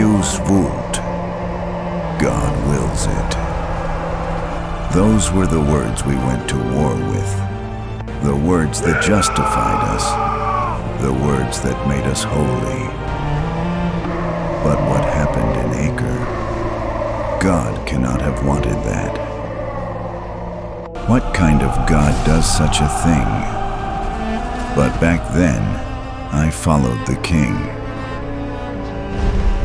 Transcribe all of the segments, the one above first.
Deus vult. God wills it. Those were the words we went to war with. The words that justified us. The words that made us holy. But what happened in Acre? God cannot have wanted that. What kind of God does such a thing? But back then, I followed the king.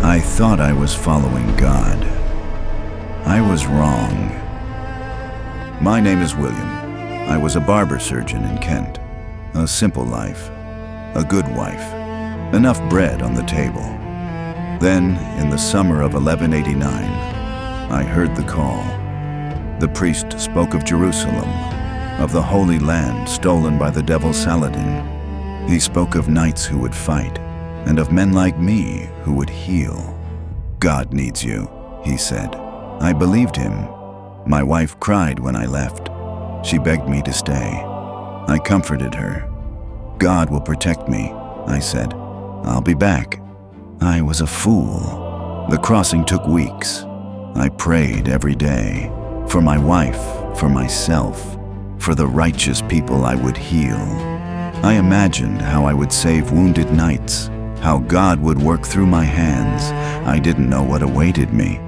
I thought I was following God. I was wrong. My name is William. I was a barber surgeon in Kent. A simple life. A good wife. Enough bread on the table. Then, in the summer of 1189, I heard the call. The priest spoke of Jerusalem, of the Holy Land stolen by the devil Saladin. He spoke of knights who would fight, and of men like me who would heal. God needs you, he said. I believed him. My wife cried when I left. She begged me to stay. I comforted her. God will protect me, I said. I'll be back. I was a fool. The crossing took weeks. I prayed every day. For my wife, for myself, for the righteous people I would heal. I imagined how I would save wounded knights, how God would work through my hands. I didn't know what awaited me.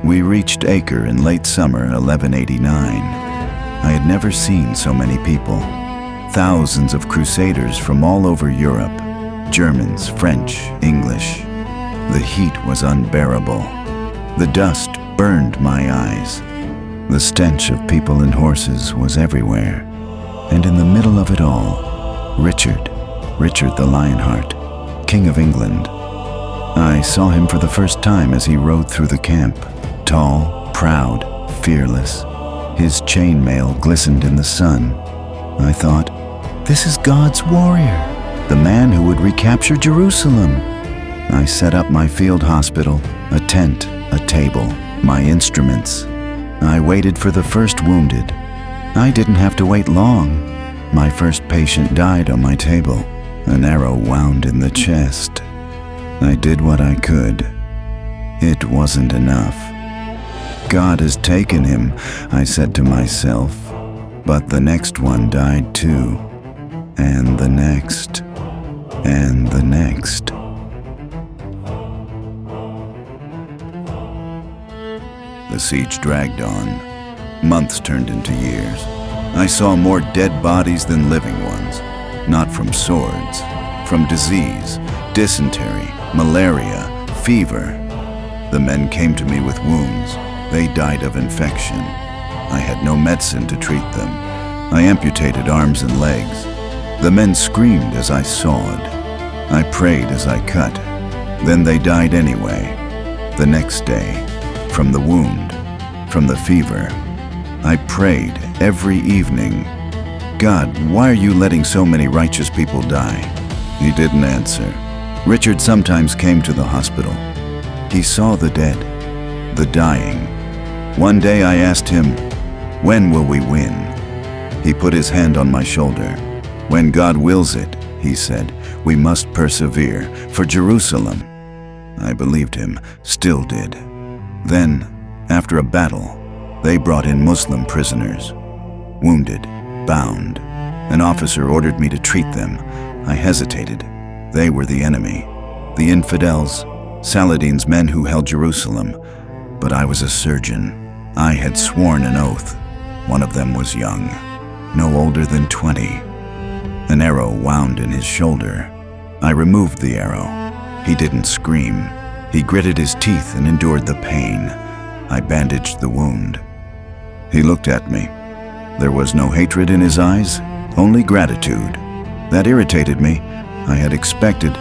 We reached Acre in late summer 1189. I had never seen so many people. Thousands of Crusaders from all over Europe. Germans, French, English. The heat was unbearable. The dust burned my eyes. The stench of people and horses was everywhere. And in the middle of it all, Richard the Lionheart, King of England. I saw him for the first time as he rode through the camp, tall, proud, fearless. His chainmail glistened in the sun. I thought, this is God's warrior, the man who would recapture Jerusalem. I set up my field hospital, a tent, a table, my instruments. I waited for the first wounded. I didn't have to wait long. My first patient died on my table, an arrow wound in the chest. I did what I could. It wasn't enough. God has taken him, I said to myself, but the next one died too, and the next, and the next. The siege dragged on. Months turned into years. I saw more dead bodies than living ones. Not from swords, from disease, dysentery, malaria, fever. The men came to me with wounds. They died of infection. I had no medicine to treat them. I amputated arms and legs. The men screamed as I sawed. I prayed as I cut. Then they died anyway. The next day, from the wound, from the fever, I prayed every evening, God, why are you letting so many righteous people die? He didn't answer. Richard sometimes came to the hospital. He saw the dead, the dying. One day I asked him, when will we win? He put his hand on my shoulder. When God wills it, he said, we must persevere for Jerusalem. I believed him, still did. Then, after a battle, they brought in Muslim prisoners, wounded, bound. An officer ordered me to treat them. I hesitated. They were the enemy, the infidels, Saladin's men who held Jerusalem. But I was a surgeon. I had sworn an oath. One of them was young, no older than 20. An arrow wound in his shoulder. I removed the arrow. He didn't scream. He gritted his teeth and endured the pain. I bandaged the wound. He looked at me. There was no hatred in his eyes, only gratitude. That irritated me. I had expected,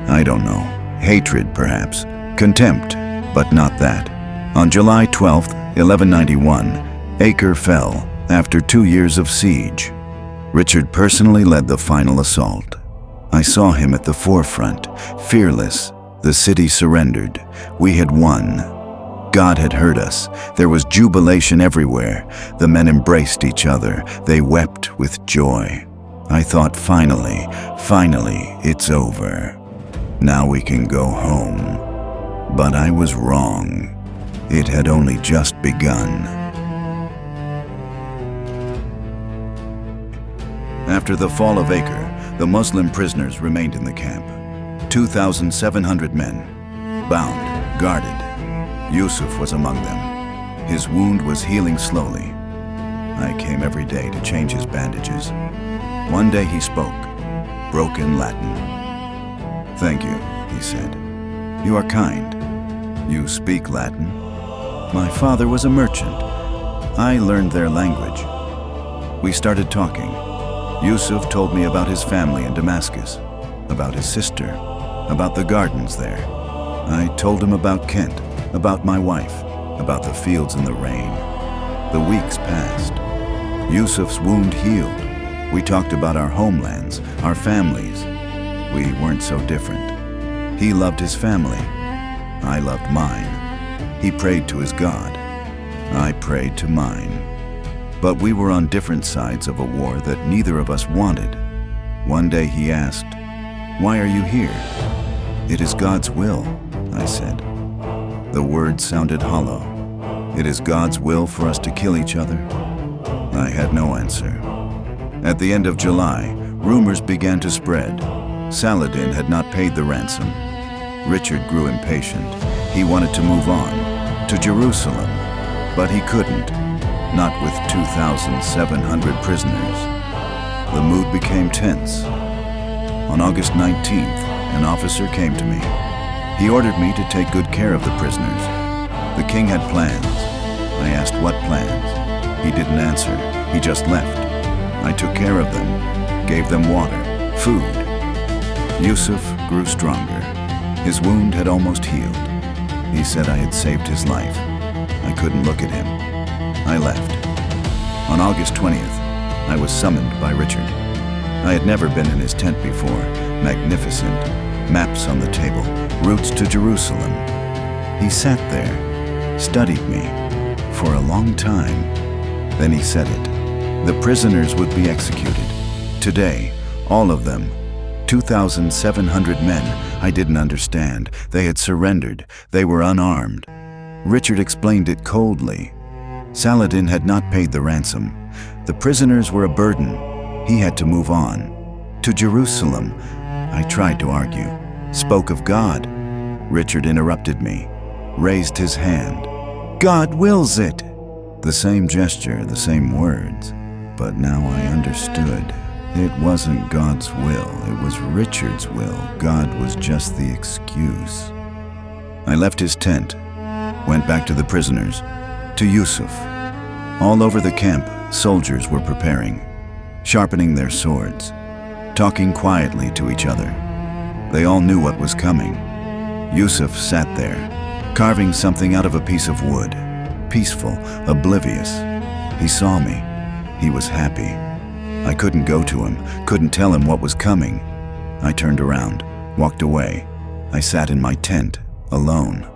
I don't know, hatred perhaps, contempt, but not that. On July 12th, 1191, Acre fell after 2 years of siege. Richard personally led the final assault. I saw him at the forefront, fearless. The city surrendered. We had won. God had heard us. There was jubilation everywhere. The men embraced each other. They wept with joy. I thought, finally, it's over. Now we can go home. But I was wrong. It had only just begun. After the fall of Acre, the Muslim prisoners remained in the camp. 2,700 men, bound, guarded. Yusuf was among them. His wound was healing slowly. I came every day to change his bandages. One day he spoke, broken Latin. "Thank you," he said. "You are kind. You speak Latin." My father was a merchant. I learned their language. We started talking. Yusuf told me about his family in Damascus, about his sister, about the gardens there. I told him about Kent, about my wife, about the fields in the rain. The weeks passed. Yusuf's wound healed. We talked about our homelands, our families. We weren't so different. He loved his family. I loved mine. He prayed to his God. I prayed to mine. But we were on different sides of a war that neither of us wanted. One day he asked, "Why are you here?" "It is God's will," I said. The words sounded hollow. It is God's will for us to kill each other? I had no answer. At the end of July, rumors began to spread. Saladin had not paid the ransom. Richard grew impatient. He wanted to move on, to Jerusalem, but he couldn't, not with 2,700 prisoners. The mood became tense. On August 19th, an officer came to me. He ordered me to take good care of the prisoners. The king had plans. I asked what plans. He didn't answer. He just left. I took care of them, gave them water, food. Yusuf grew stronger. His wound had almost healed. He said I had saved his life. I couldn't look at him. I left. On August 20th, I was summoned by Richard. I had never been in his tent before. Magnificent. Maps on the table. Routes to Jerusalem. He sat there, studied me, for a long time. Then he said it. The prisoners would be executed. Today, all of them. 2,700 men. I didn't understand. They had surrendered. They were unarmed. Richard explained it coldly. Saladin had not paid the ransom. The prisoners were a burden. He had to move on. To Jerusalem. I tried to argue. Spoke of God. Richard interrupted me. Raised his hand. God wills it. The same gesture, the same words. But now I understood. It wasn't God's will. It was Richard's will. God was just the excuse. I left his tent. Went back to the prisoners. To Yusuf. All over the camp, soldiers were preparing. Sharpening their swords. Talking quietly to each other. They all knew what was coming. Yusuf sat there, carving something out of a piece of wood. Peaceful, oblivious. He saw me. He was happy. I couldn't go to him, couldn't tell him what was coming. I turned around, walked away. I sat in my tent, alone.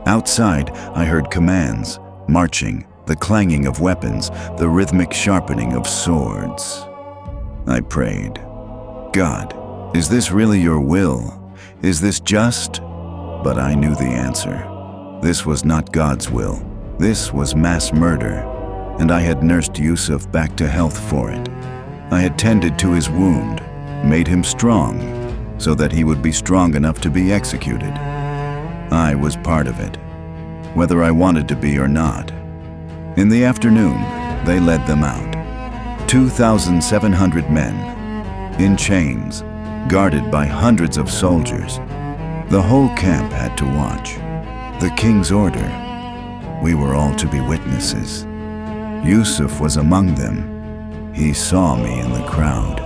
Outside, I heard commands, marching, the clanging of weapons, the rhythmic sharpening of swords. I prayed, God, is this really your will? Is this just? But I knew the answer. This was not God's will. This was mass murder, and I had nursed Yusuf back to health for it. I had tended to his wound, made him strong, so that he would be strong enough to be executed. I was part of it, whether I wanted to be or not. In the afternoon, they led them out. 2,700 men, in chains, guarded by hundreds of soldiers. The whole camp had to watch. The king's order. We were all to be witnesses. Yusuf was among them. He saw me in the crowd.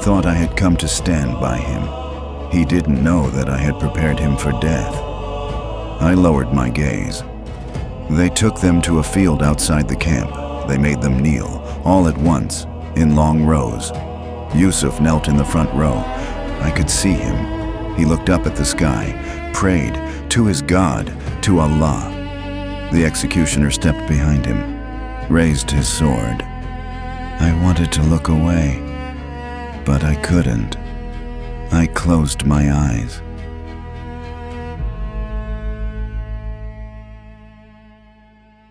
Thought I had come to stand by him. He didn't know that I had prepared him for death. I lowered my gaze. They took them to a field outside the camp. They made them kneel, all at once, in long rows. Yusuf knelt in the front row. I could see him. He looked up at the sky, prayed to his God, to Allah. The executioner stepped behind him, raised his sword. I wanted to look away, but I couldn't. I closed my eyes.